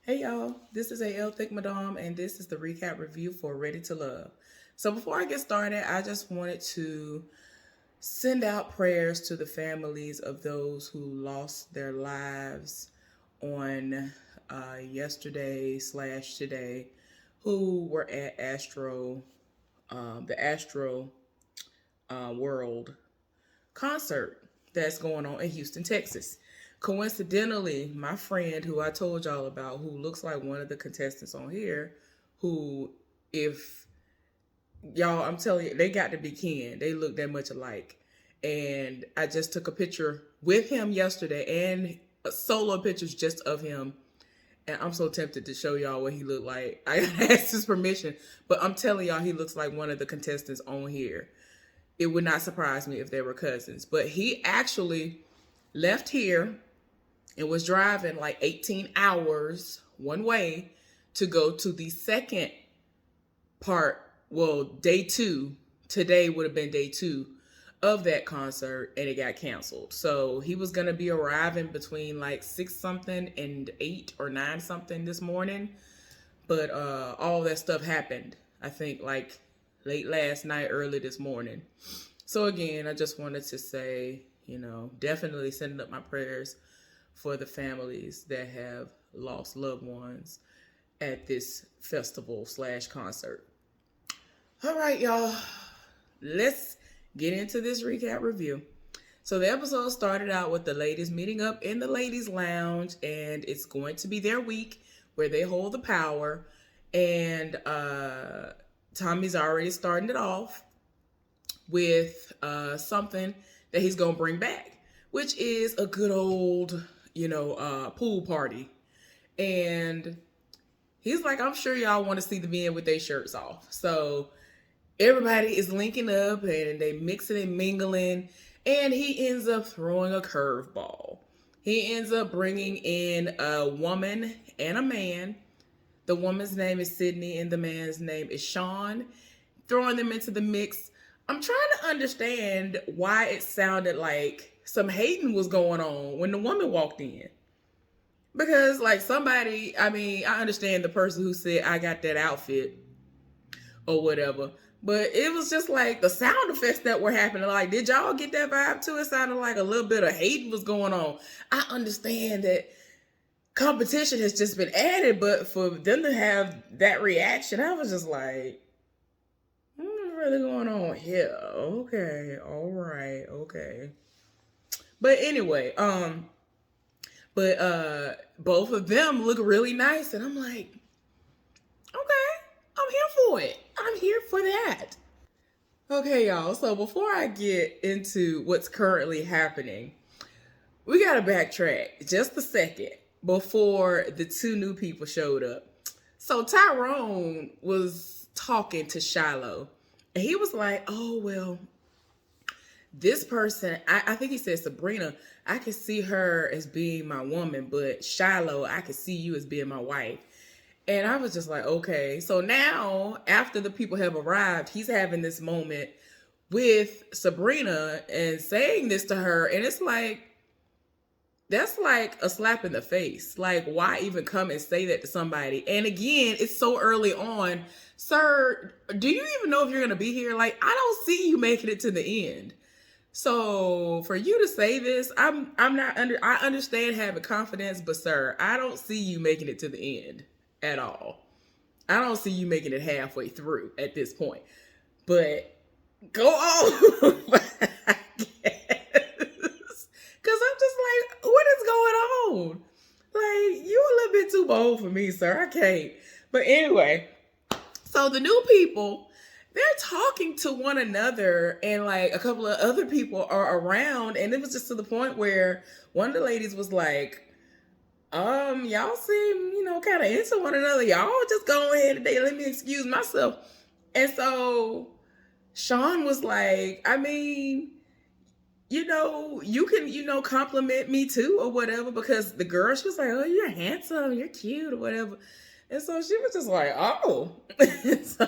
Hey y'all, this is AL Thick Madame, and this is the recap review for Ready to Love. So, before I get started, I just wanted to send out prayers to the families of those who lost their lives on yesterday slash today, who were at the Astro World concert that's going on in Houston, Texas. Coincidentally, my friend who I told y'all about, who looks like one of the contestants on here, who, if y'all, I'm telling you, they got to be kin. They look that much alike. And I just took a picture with him yesterday and solo pictures just of him. And I'm so tempted to show y'all what he looked like. I asked his permission, but I'm telling y'all, he looks like one of the contestants on here. It would not surprise me if they were cousins. But he actually left here and was driving like 18 hours one way to go to the second part. Well, day two. Today would have been day two of that concert, and it got canceled. So he was going to be arriving between like 6 something and 8 or 9 something this morning. But all that stuff happened, I think, like late last night, early this morning. So again, I just wanted to say, definitely sending up my prayers for the families that have lost loved ones at this festival slash concert. All right, y'all, let's get into this recap review. So the episode started out with the ladies meeting up in the ladies' lounge, and it's going to be their week where they hold the power. And Tommy's already starting it off with something that he's gonna bring back, which is a good old, pool party. And he's like, I'm sure y'all want to see the men with their shirts off. So everybody is linking up and they mixing and mingling. And he ends up throwing a curveball. He ends up bringing in a woman and a man. The woman's name is Sydney and the man's name is Sean. Throwing them into the mix. I'm trying to understand why it sounded like some hating was going on when the woman walked in. Because, like, somebody, I understand the person who said, I got that outfit or whatever. But it was just like the sound effects that were happening. Like, did y'all get that vibe too? It sounded like a little bit of hate was going on. I understand that competition has just been added, but for them to have that reaction, I was just like, what's really going on here? Okay, all right, okay. But anyway, both of them look really nice, and I'm like, okay, I'm here for it. I'm here for that. Okay, y'all. So before I get into what's currently happening, we gotta backtrack just a second before the two new people showed up. So Tyrone was talking to Shiloh, and he was like, "Oh well, this person, I think he said Sabrina, I can see her as being my woman, but Shiloh, I can see you as being my wife." And I was just like, okay. So now, after the people have arrived, he's having this moment with Sabrina and saying this to her. And it's like, that's like a slap in the face. Like, why even come and say that to somebody? And again, it's so early on. Sir, do you even know if you're going to be here? Like, I don't see you making it to the end. So for you to say this, I'm not I understand having confidence, but sir, I don't see you making it to the end at all. I don't see you making it halfway through at this point. But go on. I guess. Cause I'm just like, what is going on? Like, you a little bit too bold for me, sir. I can't. But anyway, so the new people, they're talking to one another, and like a couple of other people are around, and it was just to the point where one of the ladies was like, y'all seem, kind of into one another. Y'all just go ahead and let me excuse myself. And so Sean was like, you can, compliment me too or whatever, because the girl, she was like, oh, you're handsome, you're cute or whatever. And so she was just like, oh. So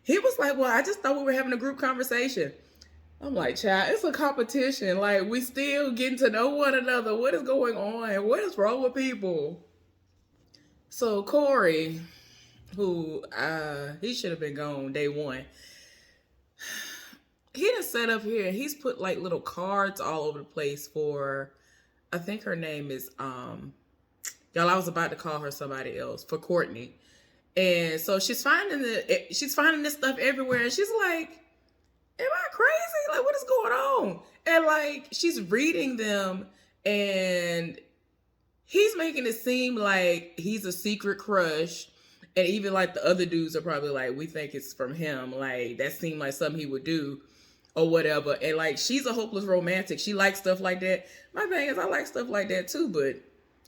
he was like, well, I just thought we were having a group conversation. I'm like, child, it's a competition. Like, we still getting to know one another. What is going on? What is wrong with people? So Corey, who he should have been gone day one, he done set up here. He's put like little cards all over the place for. I think her name is y'all. I was about to call her somebody else for Courtney, and so she's finding this stuff everywhere, and she's like, "Am I crazy? Like, what is going on?" And like, she's reading them, and he's making it seem like he's a secret crush. And even like the other dudes are probably like, we think it's from him. Like, that seemed like something he would do or whatever. And like, she's a hopeless romantic. She likes stuff like that. My thing is, I like stuff like that too, but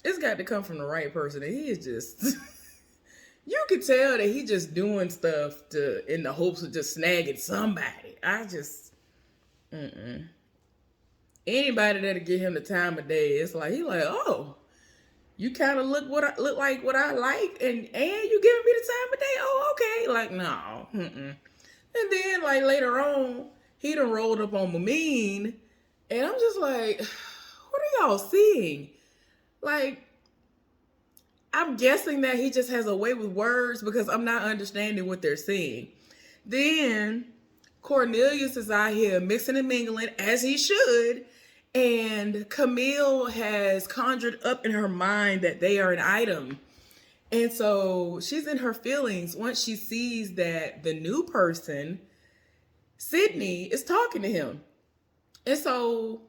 it's got to come from the right person. And he is just, you can tell that he just doing stuff in the hopes of just snagging somebody. I just, anybody that'll give him the time of day, it's like, he like, oh, you kind of look like what I like, and you giving me the time of day. Oh, okay. Like, no. And then like later on, he done rolled up on Mameen, and I'm just like, what are y'all seeing? Like, I'm guessing that he just has a way with words because I'm not understanding what they're saying. Then Cornelius is out here mixing and mingling as he should. And Camille has conjured up in her mind that they are an item. And so she's in her feelings once she sees that the new person, Sydney, is talking to him. And so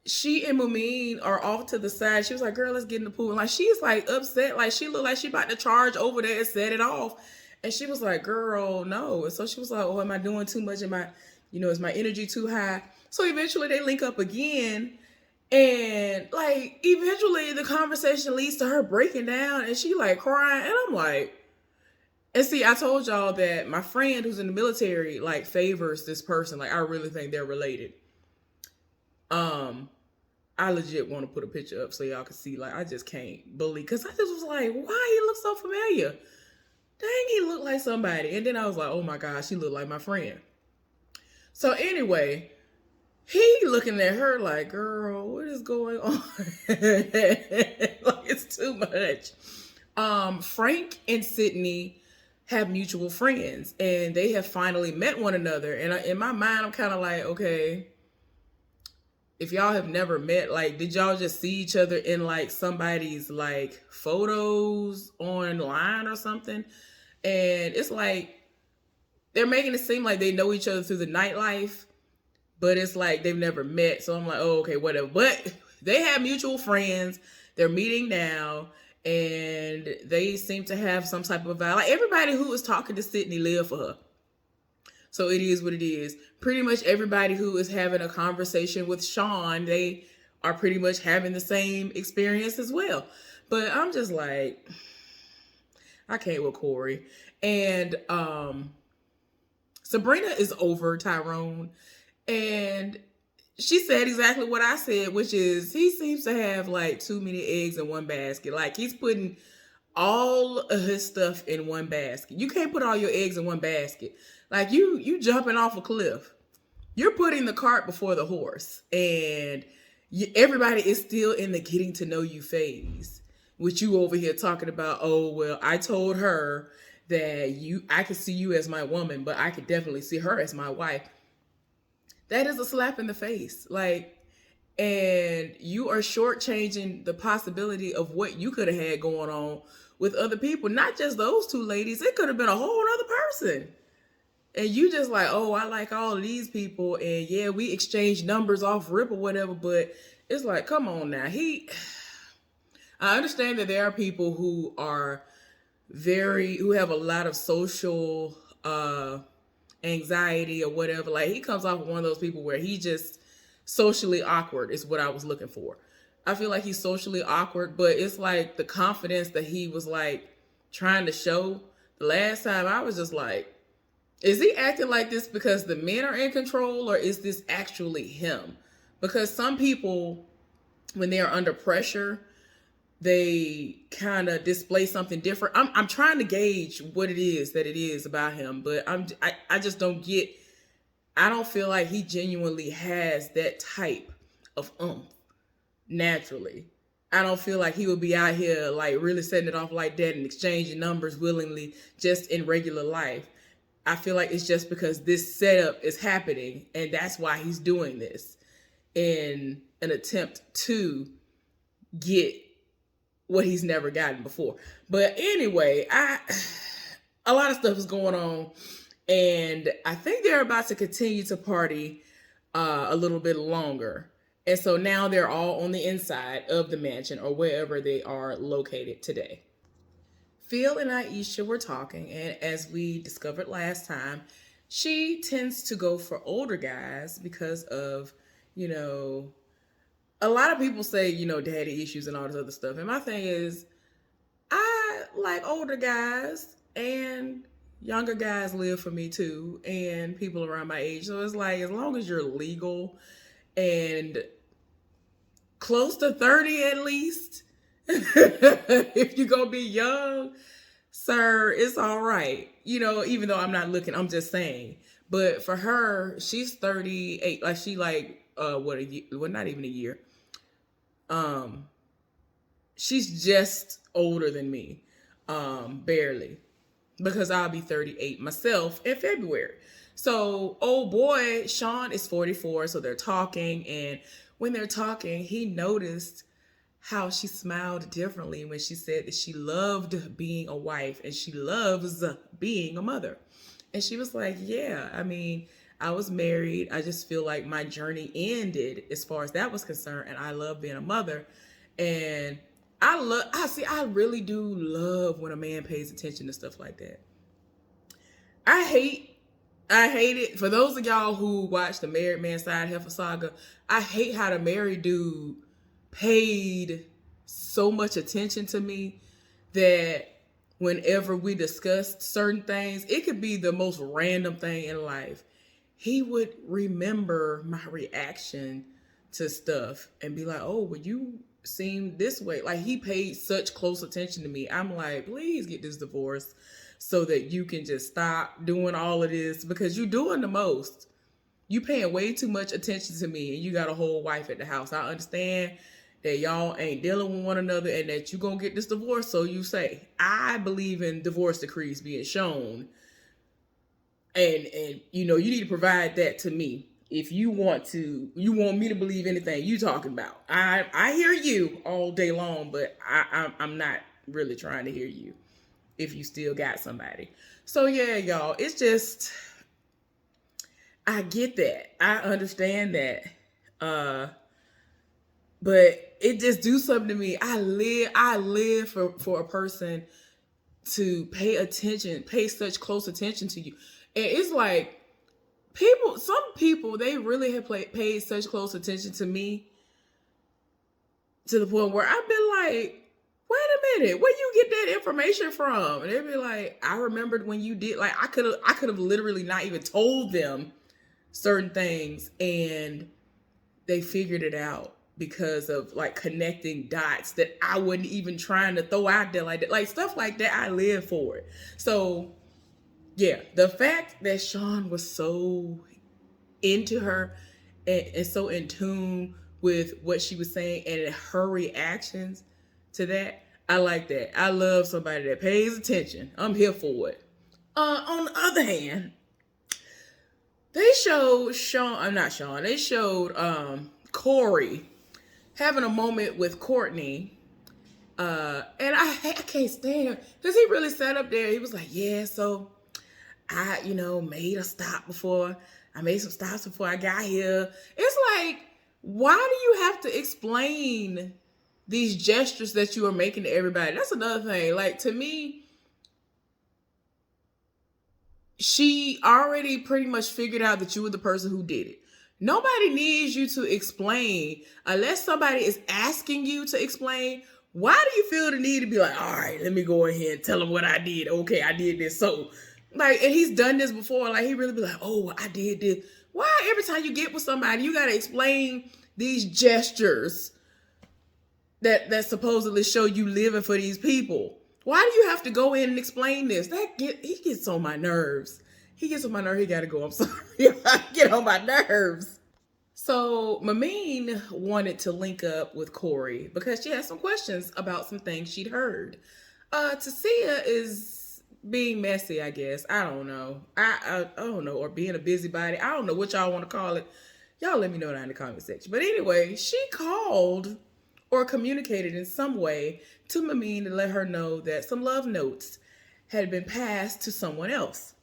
she and Mumeen are off to the side. She was like, girl, let's get in the pool. And like, she's like upset. Like, she looked like she about to charge over there and set it off. And she was like, girl, no. And so she was like, oh, am I doing too much? Is my energy too high? So eventually they link up again. And like, eventually the conversation leads to her breaking down and she like crying. And I'm like, and see, I told y'all that my friend who's in the military like favors this person. Like, I really think they're related. I legit want to put a picture up so y'all can see. Like, I just can't believe, because I just was like, why he look so familiar? Dang, he looked like somebody. And then I was like, oh my gosh, he looked like my friend. So anyway, he looking at her like, girl, what is going on? Like, it's too much. Frank and Sydney have mutual friends, and they have finally met one another. And in my mind, I'm kind of like, okay, if y'all have never met, like, did y'all just see each other in like somebody's like photos online or something? And it's like, they're making it seem like they know each other through the nightlife, but it's like they've never met. So I'm like, oh, okay, whatever. But they have mutual friends. They're meeting now, and they seem to have some type of vibe. Like, everybody who was talking to Sydney lived for her. So it is what it is. Pretty much everybody who is having a conversation with Sean, they are pretty much having the same experience as well. But I'm just like, I can't with Corey. And Sabrina is over Tyrone. And she said exactly what I said, which is he seems to have like too many eggs in one basket. Like, he's putting all of his stuff in one basket. You can't put all your eggs in one basket. Like, you jumping off a cliff. You're putting the cart before the horse. And everybody is still in the getting to know you phase. With you over here talking about, oh, well, I told her that I could see you as my woman, but I could definitely see her as my wife. That is a slap in the face. Like, and you are shortchanging the possibility of what you could have had going on with other people. Not just those two ladies. It could have been a whole other person. And you just like, oh, I like all of these people. And yeah, we exchange numbers off rip or whatever. But it's like, come on now. I understand that there are people who have a lot of social anxiety or whatever. Like, he comes off one of those people where he just socially awkward is what I was looking for. I feel like he's socially awkward, but it's like the confidence that he was like trying to show the last time. I was just like, is he acting like this because the men are in control, or is this actually him? Because some people, when they are under pressure, they kind of display something different. I'm trying to gauge what it is about him, but I just don't get. I don't feel like he genuinely has that type of naturally. I don't feel like he would be out here like really setting it off like that and exchanging numbers willingly just in regular life. I feel like it's just because this setup is happening and that's why he's doing this in an attempt to get what he's never gotten before. But anyway, a lot of stuff is going on and I think they're about to continue to party a little bit longer. And so now they're all on the inside of the mansion or wherever they are located today. Phil and Aisha were talking, and as we discovered last time, she tends to go for older guys because of, you know, a lot of people say, daddy issues and all this other stuff. And my thing is, I like older guys and younger guys live for me too, and people around my age. So it's like, as long as you're legal and close to 30 at least, if you're going to be young, sir, it's all right. Even though I'm not looking, I'm just saying. But for her, she's 38. Like, she like, what, a year? Well, not even a year. She's just older than me, barely, because I'll be 38 myself in February. So, old boy, Sean is 44. So they're talking. And when they're talking, he noticed how she smiled differently when she said that she loved being a wife and she loves being a mother. And she was like, yeah, I mean, I was married. I just feel like my journey ended as far as that was concerned. And I love being a mother. And I really do love when a man pays attention to stuff like that. I hate it. For those of y'all who watch the Married Man Side Heifer Saga, I hate how the married dude paid so much attention to me that whenever we discussed certain things, it could be the most random thing in life, he would remember my reaction to stuff and be like, oh, well, you seem this way. Like, he paid such close attention to me. I'm like, please get this divorce so that you can just stop doing all of this, because you're doing the most. You paying way too much attention to me and you got a whole wife at the house. I understand that y'all ain't dealing with one another and that you gonna get this divorce, so you say. I believe in divorce decrees being shown. And you need to provide that to me. If you want me to believe anything you talking about. I hear you all day long, but I'm not really trying to hear you if you still got somebody. So yeah, y'all, it's just, I get that. I understand that. But it just do something to me. I live for a person to pay such close attention to you. And it's like, some people, they really have paid such close attention to me to the point where I've been like, wait a minute, where you get that information from? And they'd be like, I remembered when you did, like, I could have literally not even told them certain things and they figured it out because of like connecting dots that I wasn't even trying to throw out there like that. Like, stuff like that, I live for it. So yeah, the fact that Sean was so into her and so in tune with what she was saying and her reactions to that, I like that. I love somebody that pays attention. I'm here for it. On the other hand, they showed Corey having a moment with Courtney. And I can't stand him because he really sat up there. He was like, yeah, so I, made some stops before I got here. It's like, why do you have to explain these gestures that you are making to everybody? That's another thing. Like, to me, she already pretty much figured out that you were the person who did it. Nobody needs you to explain unless somebody is asking you to explain. Why do you feel the need to be like, all right, let me go ahead and tell them what I did. Okay, I did this. So, like, and he's done this before. Like, he really be like, oh, I did this. Why every time you get with somebody, you got to explain these gestures that supposedly show you living for these people? Why do you have to go in and explain this? He gets on my nerves. He got to go. I'm sorry. I get on my nerves. So Mameen wanted to link up with Corey because she had some questions about some things she'd heard. Tasia is being messy, I guess. I don't know. I don't know, or being a busybody. I don't know what y'all want to call it. Y'all let me know down in the comment section. But anyway, she called or communicated in some way to Mameen to let her know that some love notes had been passed to someone else.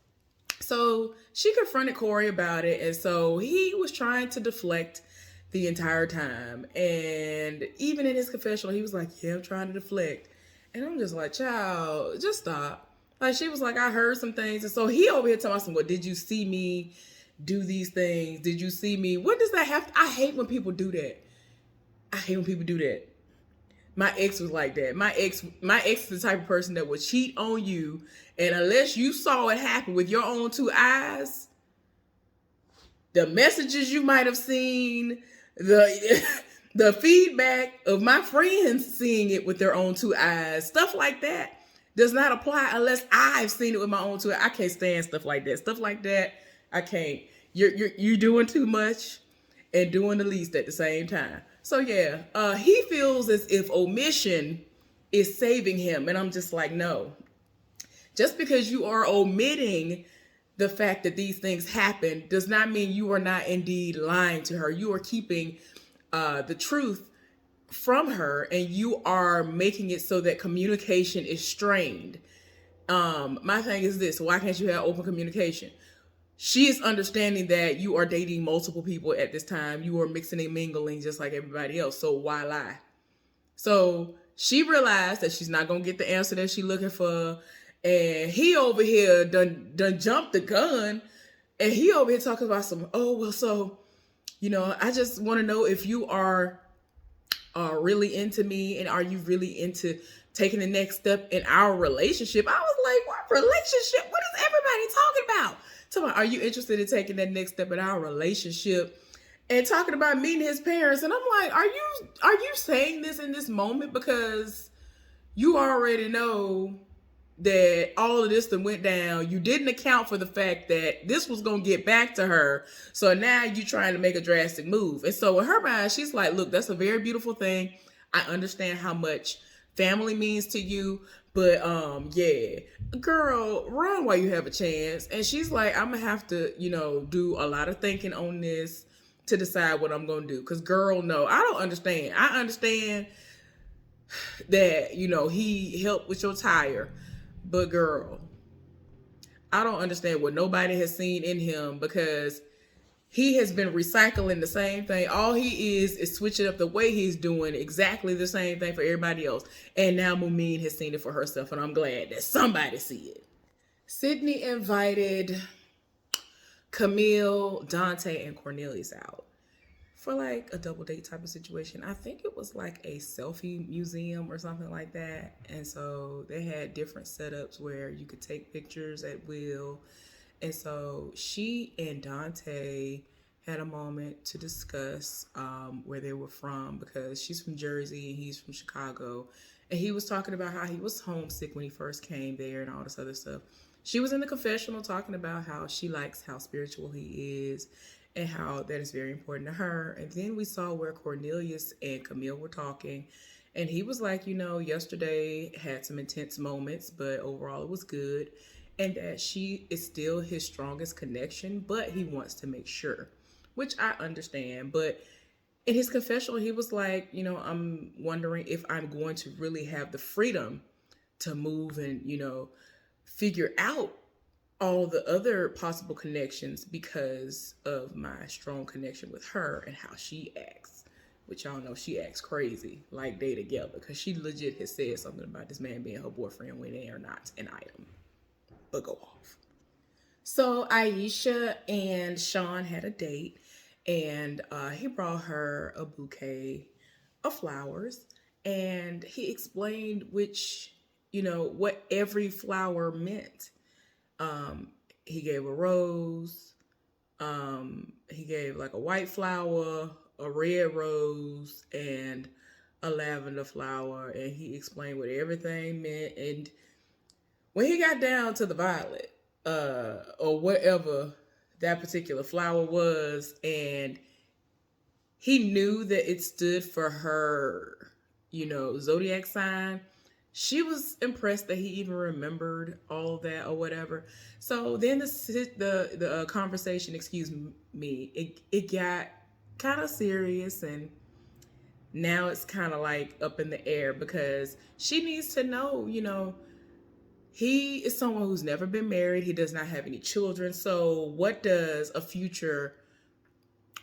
So she confronted Corey about it, and so he was trying to deflect the entire time. And even in his confessional, he was like, "Yeah, I'm trying to deflect." And I'm just like, "Child, just stop." Like she was like, "I heard some things," and so he over here telling us, "What did you see me do these things? Did you see me?" What does that have? I hate when people do that. I hate when people do that. My ex was like that. My ex is the type of person that would cheat on you, and unless you saw it happen with your own two eyes, the messages you might have seen, the the feedback of my friends seeing it with their own two eyes, stuff like that does not apply unless I've seen it with my own two eyes. I can't stand stuff like that. Stuff like that, I can't. You're doing too much and doing the least at the same time. So yeah, he feels as if omission is saving him, and I'm just like, no. Just because you are omitting the fact that these things happen does not mean you are not indeed lying to her. You are keeping the truth from her, and you are making it so that communication is strained. My thing is this: why can't you have open communication? She is understanding that you are dating multiple people at this time. You are mixing and mingling just like everybody else. So why lie? So she realized that she's not gonna get the answer that she's looking for. And he over here done jumped the gun. And he over here talking about some, oh well, so I just want to know if you are really into me, and are you really into taking the next step in our relationship? I was like, what relationship? What is everybody talking about? Talking about, are you interested in taking that next step in our relationship? And talking about meeting his parents. And I'm like, are you saying this in this moment because you already know that all of this that went down? You didn't account for the fact that this was going to get back to her. So now you're trying to make a drastic move. And so in her mind, she's like, look, that's a very beautiful thing. I understand how much family means to you. But yeah, girl, run while you have a chance. And she's like, I'm going to have to, do a lot of thinking on this to decide what I'm going to do. Because girl, no, I don't understand. I understand that, he helped with your tire. But girl, I don't understand what nobody has seen in him, because he has been recycling the same thing. All he is switching up the way he's doing exactly the same thing for everybody else. And now Mameen has seen it for herself, and I'm glad that somebody see it. Sydney invited Camille, Dante, and Cornelius out for like a double date type of situation. I think it was like a selfie museum or something like that. And so they had different setups where you could take pictures at will. And so she and Dante had a moment to discuss where they were from, because she's from Jersey and he's from Chicago. And he was talking about how he was homesick when he first came there and all this other stuff. She was in the confessional talking about how she likes how spiritual he is and how that is very important to her. And then we saw where Cornelius and Camille were talking. And he was like, yesterday had some intense moments, but overall it was good. And that she is still his strongest connection, but he wants to make sure, which I understand. But in his confessional, he was like, I'm wondering if I'm going to really have the freedom to move and, figure out all the other possible connections because of my strong connection with her and how she acts. Which y'all know she acts crazy, like they together, because she legit has said something about this man being her boyfriend when they are not an item. But go off. So Aisha and Sean had a date, and he brought her a bouquet of flowers, and he explained what every flower meant. He gave a rose. He gave like a white flower, a red rose, and a lavender flower, and he explained what everything meant. And when he got down to the violet, or whatever that particular flower was, and he knew that it stood for her, zodiac sign. She was impressed that he even remembered all of that or whatever. So then the conversation, excuse me, it got kind of serious, and now it's kind of like up in the air because she needs to know, he is someone who's never been married. He does not have any children. So what does a future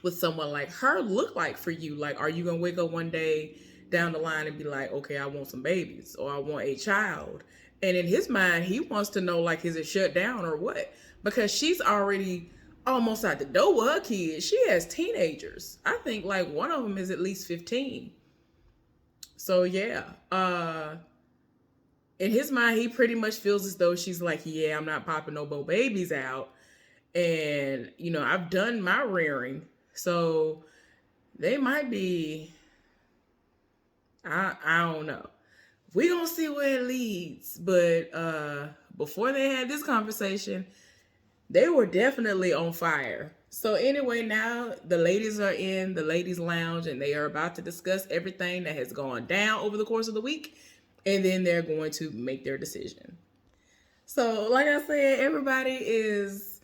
with someone like her look like for you? Like, are you going to wake up one day down the line and be like, okay, I want some babies or I want a child? And in his mind, he wants to know, like, is it shut down or what? Because she's already almost out the door with her kids. She has teenagers. I think like one of them is at least 15. So yeah, in his mind, he pretty much feels as though she's like, yeah, I'm not popping no more babies out. And, I've done my rearing. So they might be, I don't know. We gonna see where it leads. But before they had this conversation, they were definitely on fire. So anyway, now the ladies are in the ladies' lounge and they are about to discuss everything that has gone down over the course of the week. And then they're going to make their decision. So like I said, everybody is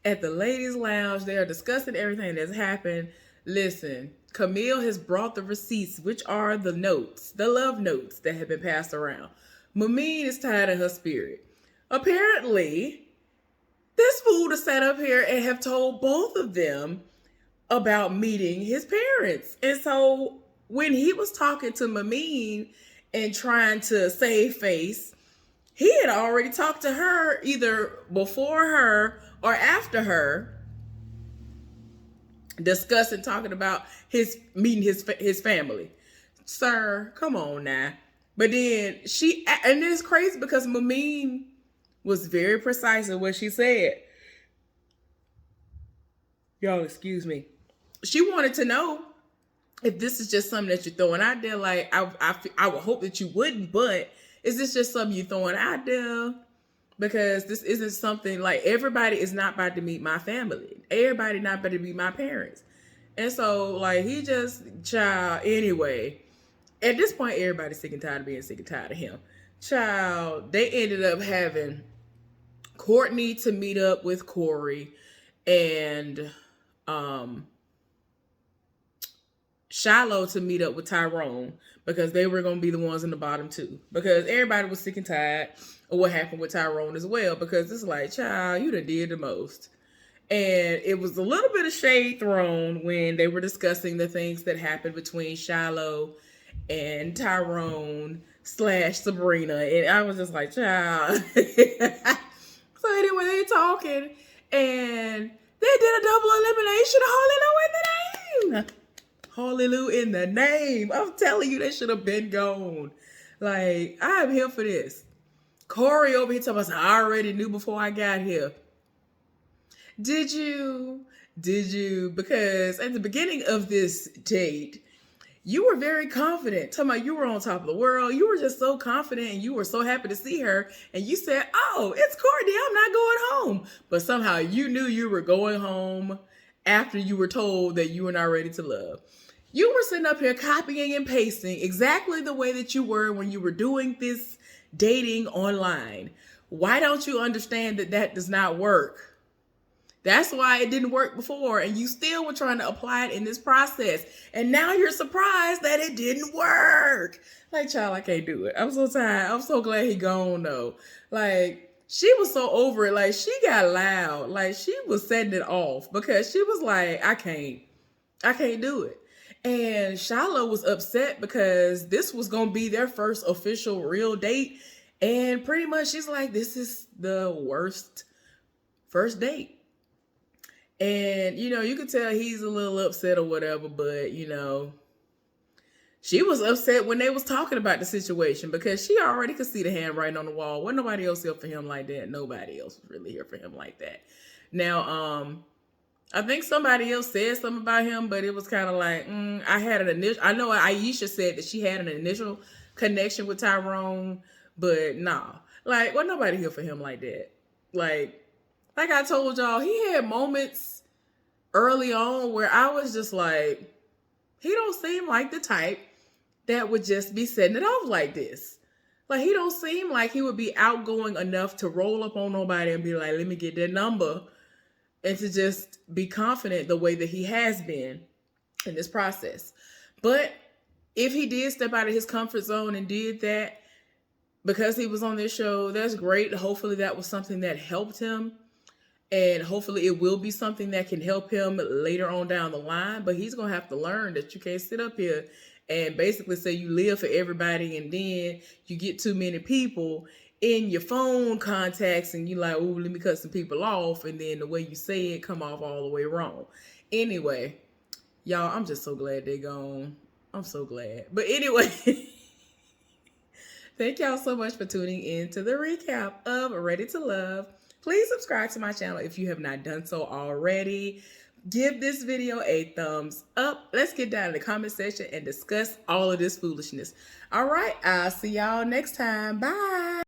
at the ladies' lounge. They are discussing everything that's happened. Listen, Camille has brought the receipts, which are the notes, the love notes that have been passed around. Mameen is tired of her spirit. Apparently, this fool has sat up here and have told both of them about meeting his parents. And so when he was talking to Mameen and trying to save face, he had already talked to her either before her or after her, discussing, talking about his meeting his family. Sir, come on now. But then and it's crazy because Mameen was very precise in what she said. Y'all, excuse me. She wanted to know if this is just something that you're throwing out there. Like, I would hope that you wouldn't, but is this just something you're throwing out there? Because this isn't something like, everybody is not about to meet my family. Everybody not about to meet my parents. And so, like, he just, child, anyway. At this point, everybody's sick and tired of being sick and tired of him. Child, they ended up having Courtney to meet up with Corey and Shiloh to meet up with Tyrone because they were going to be the ones in the bottom too. Because everybody was sick and tired of what happened with Tyrone as well. Because it's like, child, you done did the most. And it was a little bit of shade thrown when they were discussing the things that happened between Shiloh and Tyrone / Sabrina. And I was just like, child. So anyway, they talking and they did a double elimination. Hallelujah in the name. Hallelujah in the name. I'm telling you, they should have been gone. Like, I am here for this. Corey over here talking about, I already knew before I got here. Did you? Because at the beginning of this date, you were very confident. Talking about you were on top of the world. You were just so confident and you were so happy to see her. And you said, oh, it's Courtney. I'm not going home. But somehow you knew you were going home after you were told that you were not ready to love. You were sitting up here copying and pasting exactly the way that you were when you were doing this dating online. Why don't you understand that that does not work? That's why it didn't work before, and you still were trying to apply it in this process. And now you're surprised that it didn't work. Like, child, I can't do it. I'm so tired. I'm so glad he gone, though. Like, she was so over it. Like, she got loud. Like, she was setting it off because she was like, I can't do it. And Shiloh was upset because this was going to be their first official real date. And pretty much she's like, this is the worst first date. And, you could tell he's a little upset or whatever, but, she was upset when they was talking about the situation because she already could see the handwriting on the wall. Wasn't nobody else here for him like that. Nobody else was really here for him like that. Now, I think somebody else said something about him, but it was kind of like, I know Aisha said that she had an initial connection with Tyrone, but nah. Like, wasn't nobody here for him like that. Like I told y'all, he had moments early on where I was just like, He don't seem like the type that would just be setting it off like this. Like, he don't seem like he would be outgoing enough to roll up on nobody and be like, let me get that number, and to just be confident the way that he has been in this process. But if he did step out of his comfort zone and did that because he was on this show, that's great. Hopefully that was something that helped him. And hopefully it will be something that can help him later on down the line. But he's going to have to learn that you can't sit up here and basically say you live for everybody, and then you get too many people in your phone contacts and you like, oh, let me cut some people off. And then the way you say it come off all the way wrong. Anyway, y'all, I'm just so glad they're gone. I'm so glad. But anyway, thank y'all so much for tuning in to the recap of Ready to Love. Please subscribe to my channel if you have not done so already. Give this video a thumbs up. Let's get down in the comment section and discuss all of this foolishness. All right, I'll see y'all next time. Bye.